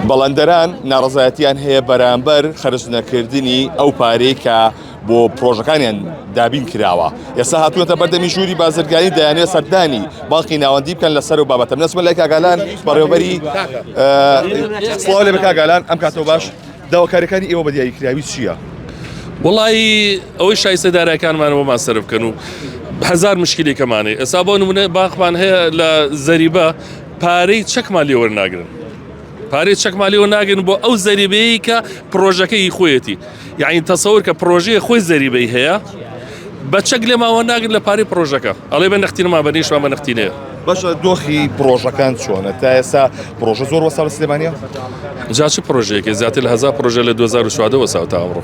بەڵندەران ناڕەزایەتیان هەیە بەرامبەر خەرجنەکردنی ئەو پارەی کە بۆ پرۆژەکانیان دابین کراوە. ئێستا هاتوونەتە بەردەمی ژووری بازرگانی دەیانێت سەردانی باڵقی ناوەندی بکەن لەسەر و بابەتە. نەچمە لای کاگالان بەڕێوەبەری سڵاو لێ بە کاگالان ئەم کاتەوە باش داواکاریەکانی ئێوە بە دیاریکراوی چییە؟ وڵی ئەوەی شایستەدارەکانمانەوە ماسەر بکەن و هزار مشکلێکەمانێ ئێستا بۆ نمونە باخمان هەیە لە زەریبە پارەی چەکمان لێ وەرناگرن. پارەی چەکمان لێ وەرناگرن بۆ ئەو زەریبەیە کە پرۆژەکەی خۆیەتی. یعنی تەسەور کە پرۆژەیە خۆی زەریبەی هەیە بە چەک لێ ماوە ناگرن لە پارەی پرۆژەکە. ئەڵێ بە نەختینەما بەنیشمان بە نەختینەیە. باشە دۆخی پرۆژەکان چۆنە؟ تا ئێستا پرۆژە زۆر وەسا لە سلێمانیە؟ جا چ پرۆژەیەکی زیاتر لە 1000 پرۆژە لە 2014 وەساوە تا ئەمڕۆ.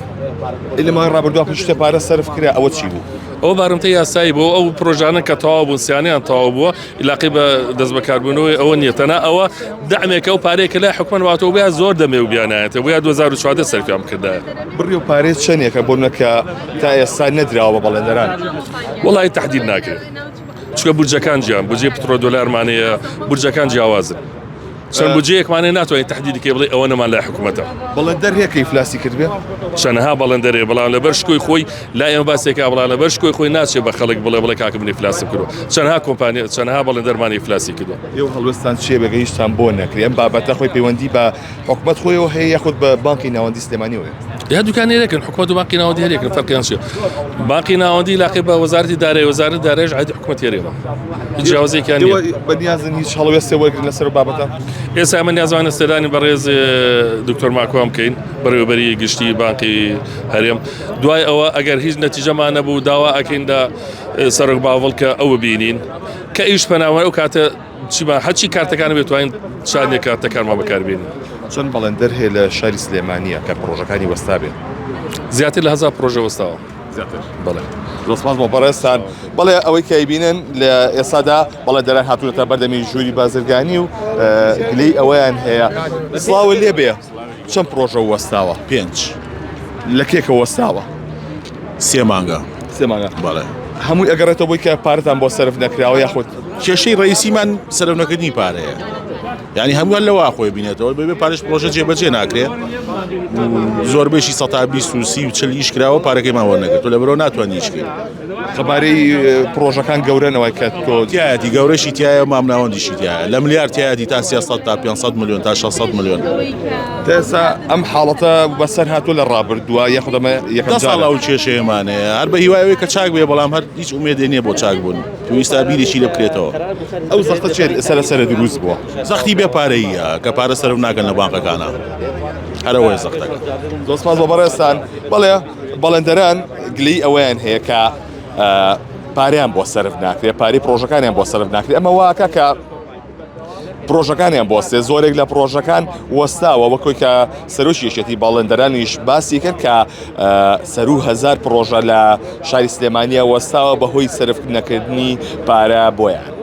لە ماوەی ڕابردووە پشتە پارە سەرف کرا ئەوە چی بوو؟ ئەو بارمتە یاسایی بۆ ئەو پرۆژانە کە تەواو بوون سییانیان تەواو بووە علاقی بە دەست بەکاربوونەوەی ئەوە نیە تەنها ئەوە دەعمێکە و پارێکە لای حکومەت واتەوە بیا زۆر دەمێ و بیانایەتە بۆیە 2014 سەرفیان کردایە. بڕی و پارێ چەندێکە بۆ نەکە تا ئێستا نەدراوە بە بەڵێندەران؟ وڵی تهدید ناکرێت چکە بورجەکان جیان بودجێ پترۆ دۆلارمانەیە بورجەکان جیاوازن. چەند بودجەیەکمانێ ناتوانین تهدیدی کێ بڵێ ئەوە نەمان لای حکومەتە. بەڵێندەر هەیە کە ئیفلاسی کردبێ؟ چەندەها بەڵێندەرێ بەڵام لەبەر شکۆی خۆی لای ئێمە باسێکا بڵام لەبەر شکۆی خۆی ناچێت بە خەڵک بڵێ کاکە من ئیفلاسم کردو. چەندەها کۆمپانیا چەندەها بەڵێندەرمان ئیفلاسی کردو. ئێوە هەڵوێستان چێ بەگەیشتان بۆ نەکرێ؟ ئەم بابەتە خۆی پەیوەندی بە حکومەت خۆیەوە هەیە یاخود بە بانکی ناوەندی سلێمانیەوە؟ یا دوکانێکن حکومەت و بانکی ناوەندی هەرێکن فەرقیان چییە؟ بانکی ناوەندی لاقی بە وەزارەتی دارایی وەزارەتی داراییش عادی حکومەت هێرێەوە. هیچ جیاوازێکیان نییە. بەنیازن هیچ هەڵوێستێ وەرگن لەسەر بابەتە؟ ئێستا ئەمە نیازمانە سەردانی بەڕێز دکتۆر ماکۆم بکەین بەڕێوەبەری گشتی بانکی هەرێم. دوای ئەوە ئەگەر هیچ نەتیجەمان نەبوو داوا ئەکەیندا سەرک باوەڵ کە ئەوە بینین کە ئیش پەناوە ئەو کاتە چیما هەچی کارتەکانە بێتوانین شادێک کارتەکانمان بەکاربێنین. چەند بەڵێندەر هەیە لە شاری سلێمانیە کە پرۆژەکانی وەستا بێت؟ زیاتر لە 1000 پرۆژە وەستاوە. بەڵێ. دەستماز بۆ بەڕێستان. بەڵێ ئەوەی کە ئەیبینن لە ئێستادا بەڵێندەران هاتوونەتە بەردەمی ژووری بازرگانی و گلەی ئەوەیان هەیە. سڵاوە لێ بێ چەند پرۆژە وەستاوە؟ 5 لە کێکە وەستاوە؟ 3 مانگە. 3 مانگە. بەڵێ. هەمووی ئەگەڕێتەوە بۆی کە پارتان بۆ سەرف نەکراوە یاخود کێشەی ڕئیسیمان سەرفنەکردنی پارەیە. یعنی هەمووان لەوە خۆی بینێتەوە بێ پارێش پرۆژە جێبەجێ ناکرێت. زۆربەیشی 120 و 40 ئیش کراوە پارەکەی ماوە نەگرێت. تۆ لەبەرەوە ناتوانانی هیچ بکەیت. خەبارەی پرۆژەکان گەورەنەوەی کە تۆ تایەتی گەورەشی تایە مام ناوەندیشی تایە لە ملیار تایەتی تا 300 تا 500 میلیۆن تا 600 میلیۆن. ئێستا ئەم حاڵەتە بەسەر هاتووە لە ڕابردووە یاخود ئەمە یەکەم ساڵ ئەو کێشەیەمانەیە هەر بە هیوایەوەی کە چاک بێ بەڵام هەر هیچ ئومێدێ نییە بۆ چاک بوون. پێویستە بیرێکی لێ بکرێتەوە. ئەو زەختە چێت سەرە دروست بووە؟ زەختی بێ پارەیە کە پارە سەرف ناکەن لە بانکەکانە. هەرەوەی زەختەکە. دۆستماز بۆ بەڕێستان. بەڵێ بەڵێندەران گلەی ئەوەیان هەیە کە پاریان بۆ سەرف ناکرێت پارەی پرۆژەکانیان بۆ سەرف ناکرێت. ئەمە واکە کە پرۆژەکانیان بۆستێ زۆرێک لە پرۆژەکان وەستاوە وەکوی کە سەرۆکیەتی باڵێندەرانیش باسی کرد کە سەر و 1000 پرۆژە لە شاری سلێمانیە وەستاوە بەهۆی سەرف نەکردنی پارە بۆیان.